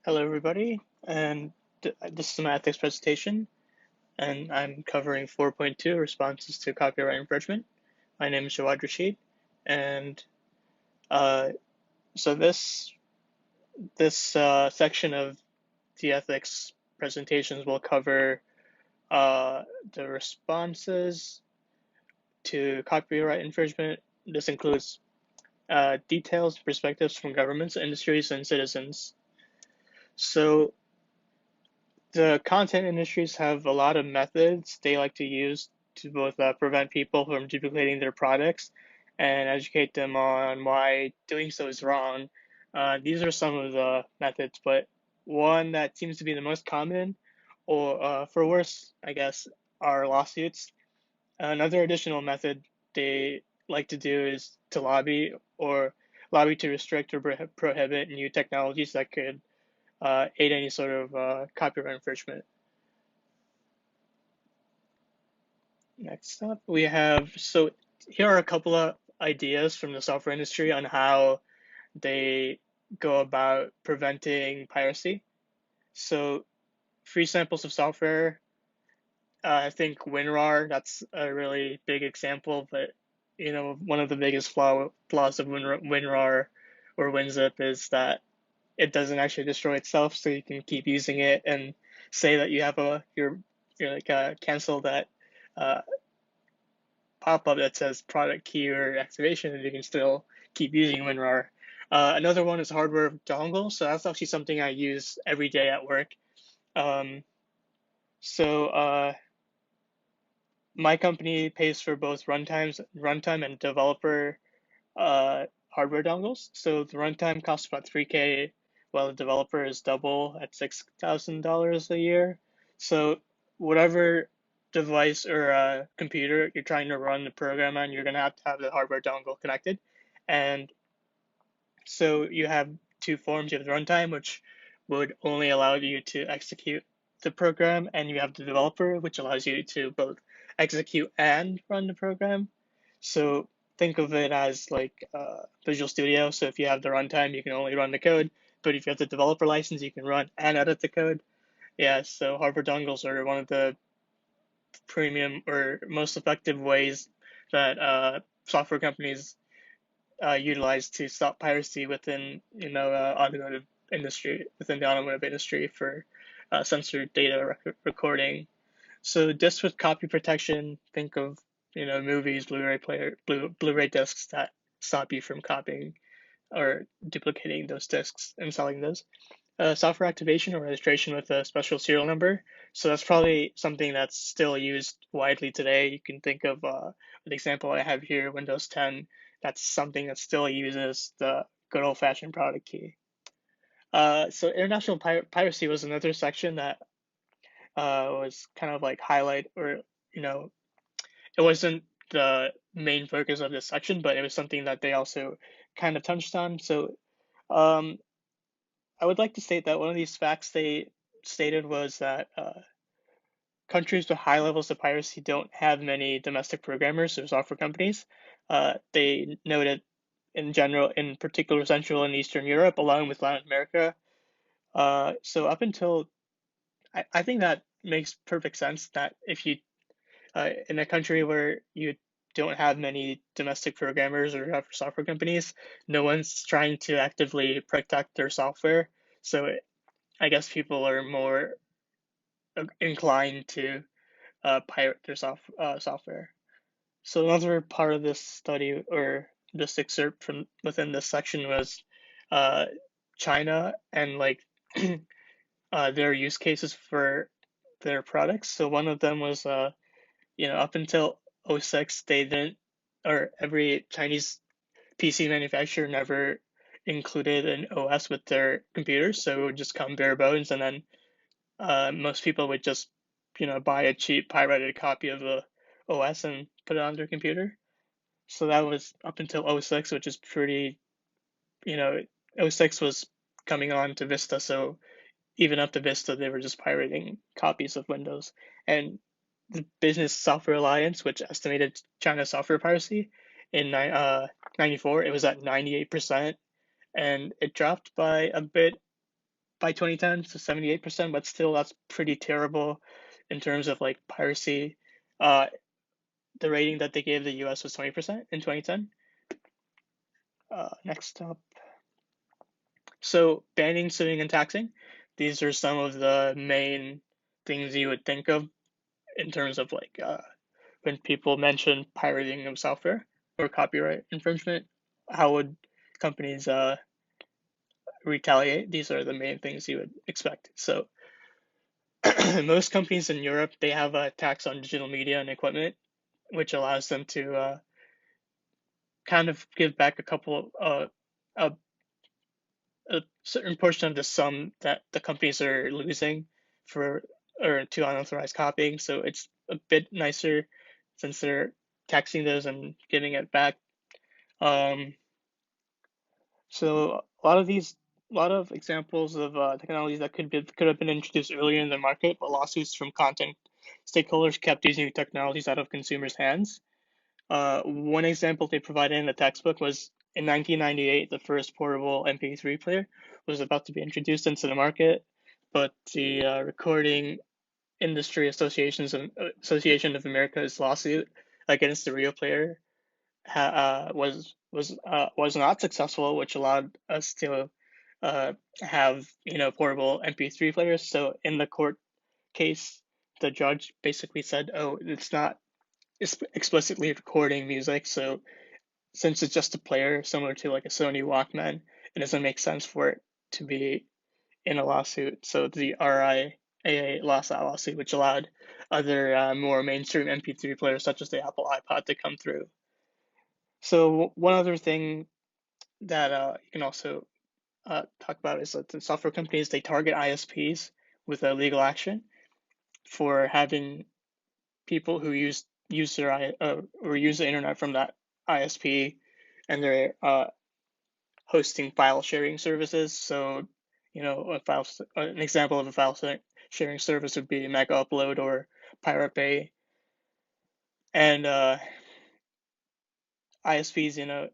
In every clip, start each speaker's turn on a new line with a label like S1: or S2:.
S1: Hello, everybody, and this is my ethics presentation, and I'm covering 4.2 responses to copyright infringement. My name is Jawad Rashid, and uh, so this section of the ethics presentations will cover uh, the responses to copyright infringement. This includes details, perspectives from governments, industries, and citizens. So the content industries have a lot of methods they like to use to both prevent people from duplicating their products and educate them on why doing so is wrong. These are some of the methods, but one that seems to be the most common, or for worse, I guess, are lawsuits. Another additional method they like to do is to lobby to restrict or prohibit new technologies that could aid any sort of copyright infringement. Next up, we have so here are a couple of ideas from the software industry on how they go about preventing piracy. So, free samples of software. I think WinRAR, that's a really big example, but one of the biggest flaws of WinRAR or WinZip is that it doesn't actually destroy itself, so you can keep using it and say that you have you're like cancel that uh, pop-up that says product key or activation, and you can still keep using WinRAR. Another one is hardware dongle, so that's actually something I use every day at work. Um, so my company pays for both runtime and developer hardware dongles. So the runtime costs about 3K, while the developer is double at $6,000 a year. So whatever device or computer you're trying to run the program on, you're gonna have to have the hardware dongle connected. And so you have two forms. You have the runtime, which would only allow you to execute the program, and you have the developer, which allows you to both execute and run the program. So think of it as like Visual Studio. So if you have the runtime, you can only run the code, but if you have the developer license, you can run and edit the code. Yeah, so hardware dongles are one of the premium or most effective ways that software companies utilized to stop piracy within the automotive industry for censored data recording. So discs with copy protection, think of movies, Blu-ray discs that stop you from copying or duplicating those discs and selling those. Software activation or registration with a special serial number. So that's probably something that's still used widely today. You can think of the example I have here, Windows 10. That's something that still uses the good old-fashioned product key. So international piracy was another section that was kind of like highlight or you know it wasn't the main focus of this section, but it was something that they also kind of touched on. So um, I would like to state that one of these facts they stated was that countries with high levels of piracy don't have many domestic programmers or software companies. They noted in general, in particular, Central and Eastern Europe, along with Latin America. So up until I think that makes perfect sense that if you in a country where you don't have many domestic programmers or software companies, no one's trying to actively protect their software. So I guess people are more inclined to pirate their software. So another part of this study or this excerpt from within this section was uh, China and like their use cases for their products. So one of them was up until '06 they didn't or every Chinese PC manufacturer never included an OS with their computers, so it would just come bare bones, and then most people would just buy a cheap pirated copy of the OS and put it on their computer. So that was up until '06, which is pretty, you know, '06 was coming on to Vista, so even up to Vista, they were just pirating copies of Windows. And the Business Software Alliance, which estimated China's software piracy in '94, it was at 98%, and it dropped by a bit by 2010 to 78%, but still that's pretty terrible in terms of like piracy. Uh, the rating that they gave the US was 20% in 2010. Next up. So banning, suing, and taxing. These are some of the main things you would think of in terms of like when people mention pirating of software or copyright infringement. How would companies retaliate? These are the main things you would expect. So most companies in Europe, they have a tax on digital media and equipment, which allows them to kind of give back a, a certain portion of the sum that the companies are losing for or to unauthorized copying. So it's a bit nicer since they're taxing those and giving it back. Um, so a lot of examples of technologies that could have been introduced earlier in the market, but lawsuits from content stakeholders kept these new technologies out of consumers' hands. One example they provided in the textbook was in 1998, the first portable MP3 player was about to be introduced into the market, but the Recording Industry Association of America's lawsuit against the real player was not successful, which allowed us to have portable MP3 players. So in the court case, the judge basically said, "Oh, it's not explicitly recording music, so since it's just a player similar to like a Sony Walkman, it doesn't make sense for it to be in a lawsuit." So the RIAA lost that lawsuit, which allowed other more mainstream MP3 players such as the Apple iPod to come through. So one other thing that you can also talk about is that the software companies, they target ISPs with a legal action for having people who use their or use the internet from that ISP, and they're hosting file sharing services. So, an example of a file sharing service would be Mega Upload or Pirate Bay. And ISPs,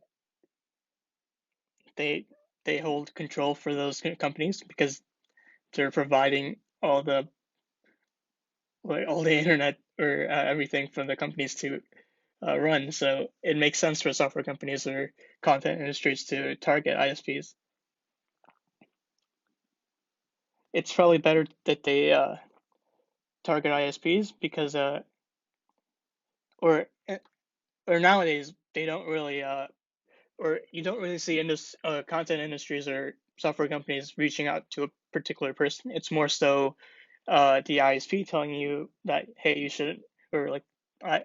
S1: they they hold control for those companies because they're providing all the internet or everything for the companies to run. So it makes sense for software companies or content industries to target ISPs. It's probably better that they target ISPs because or or nowadays they don't really or you don't really see content industries or software companies reaching out to a particular person. It's more so the ISP telling you that, hey, you should, or like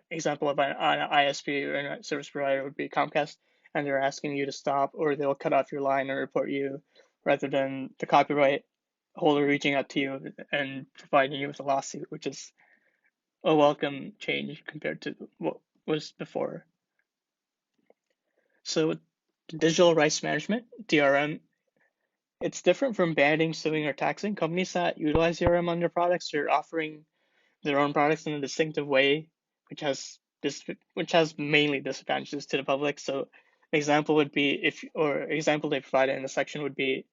S1: example of an ISP or internet service provider would be Comcast, and they're asking you to stop, or they'll cut off your line or report you, rather than the copyright holder reaching out to you and providing you with a lawsuit, which is a welcome change compared to what was before. So digital rights management, DRM, it's different from banning, suing, or taxing. Companies that utilize DRM on their products are offering their own products in a distinctive way, which has mainly disadvantages to the public. So an example would be example they provided in the section would be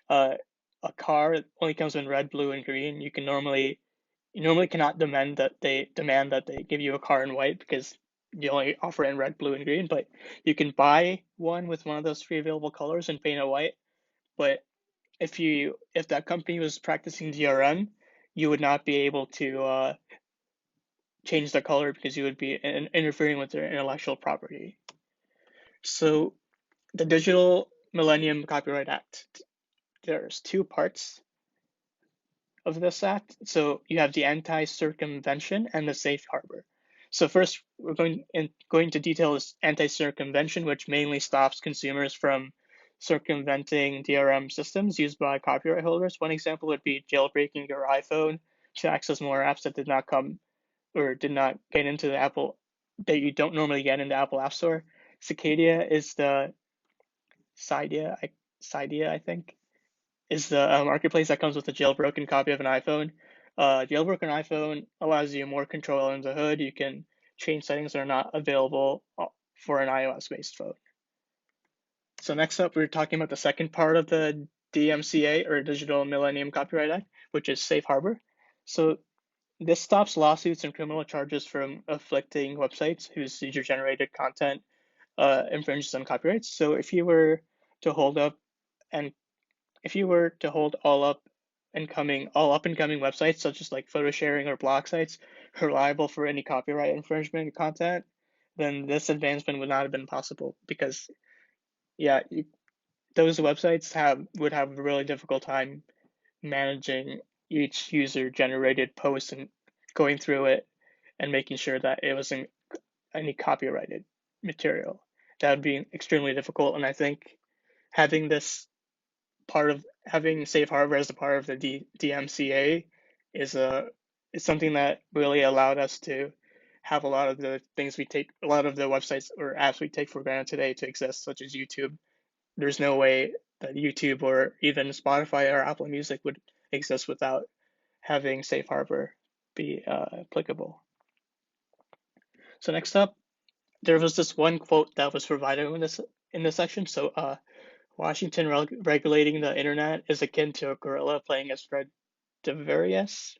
S1: uh, a car only comes in red, blue, and green. You normally cannot demand that they give you a car in white because you only offer it in red, blue, and green. But you can buy one with one of those three available colors and paint it white. But if that company was practicing DRM, you would not be able to change the color because you would be interfering with their intellectual property. So the Digital Millennium Copyright Act, there's two parts of this act. So you have the anti-circumvention and the safe harbor. So first, we're going to detail this anti-circumvention, which mainly stops consumers from circumventing DRM systems used by copyright holders. One example would be jailbreaking your iPhone to access more apps that did not come or did not get into the Apple that you don't normally get in the Apple App Store. Cicadia is the Cydia, I think, is the marketplace that comes with a jailbroken copy of an iPhone. Jailbroken iPhone allows you more control in the hood. You can change settings that are not available for an iOS-based phone. So next up, we're talking about the second part of the DMCA, or Digital Millennium Copyright Act, which is safe harbor. So this stops lawsuits and criminal charges from afflicting websites whose user-generated content infringes on copyrights. So to hold up and if you were to hold all up and coming websites such as like photo sharing or blog sites reliable for any copyright infringement content, then this advancement would not have been possible because yeah, those websites have would have a really difficult time managing each user generated post and going through it and making sure that it wasn't any copyrighted material. That would be extremely difficult, and I think having this part of having safe harbor as a part of the DMCA is is something that really allowed us to have a lot of the things we take, a lot of the websites or apps we take for granted today to exist, such as YouTube. There's no way that YouTube or even Spotify or Apple Music would exist without having safe harbor be applicable. So next up, there was this one quote that was provided in this section. So Washington regulating the internet is akin to a gorilla playing a Stradivarius,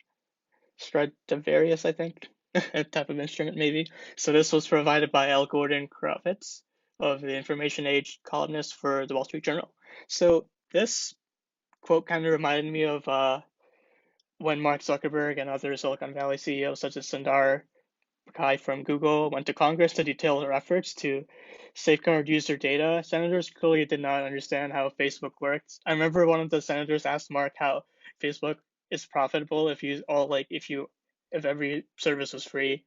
S1: I think, a type of instrument maybe. So this was provided by L. Gordon Kravitz of the Information Age columnist for the Wall Street Journal. So this quote kind of reminded me of when Mark Zuckerberg and other Silicon Valley CEOs such as Sundar Pichai from Google went to Congress to detail their efforts to safeguard user data. Senators clearly did not understand how Facebook works. I remember one of the senators asked Mark how Facebook is profitable if every service was free.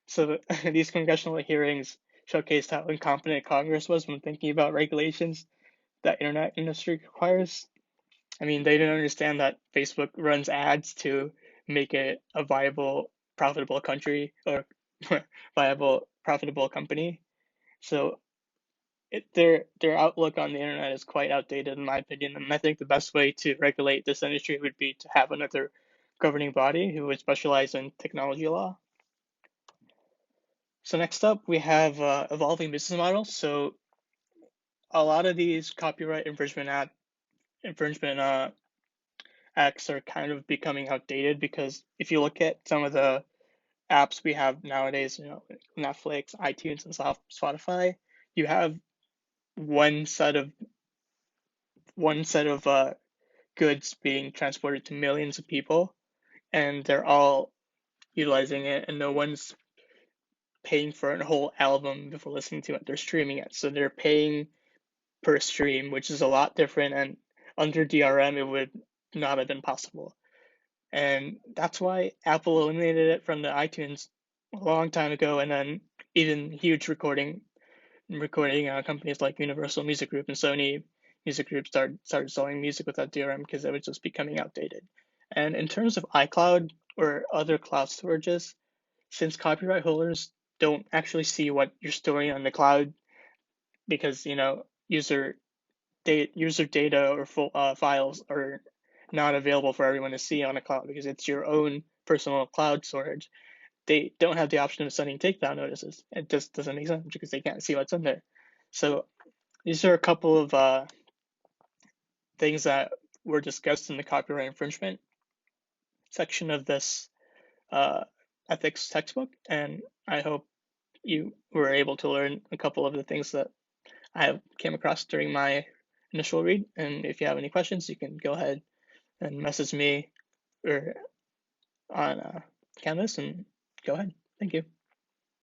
S1: So these congressional hearings showcased how incompetent Congress was when thinking about regulations that internet industry requires. I mean, they didn't understand that Facebook runs ads to make it a viable, profitable country or viable, profitable company. So their outlook on the internet is quite outdated, in my opinion. And I think the best way to regulate this industry would be to have another governing body who would specialize in technology law. So next up, we have evolving business models. So a lot of these copyright infringement acts are kind of becoming outdated because if you look at some of the apps we have nowadays, Netflix, iTunes, and Spotify, you have one set of goods being transported to millions of people, and they're all utilizing it, and no one's paying for a whole album before listening to it. They're streaming it, so they're paying per stream, which is a lot different, and under DRM it would not have been possible. And that's why Apple eliminated it from the iTunes a long time ago, and then even huge recording companies like Universal Music Group and Sony Music Group started selling music without DRM because it was just becoming outdated. And in terms of iCloud or other cloud storages, since copyright holders don't actually see what you're storing on the cloud because user data or files are not available for everyone to see on a cloud because it's your own personal cloud storage. They don't have the option of sending takedown notices. It just doesn't make sense because they can't see what's in there. So these are a couple of things that were discussed in the copyright infringement section of this uh, ethics textbook, and I hope you were able to learn a couple of the things that I came across during my initial read. And if you have any questions, you can go ahead and message me or on Canvas and go ahead. Thank you.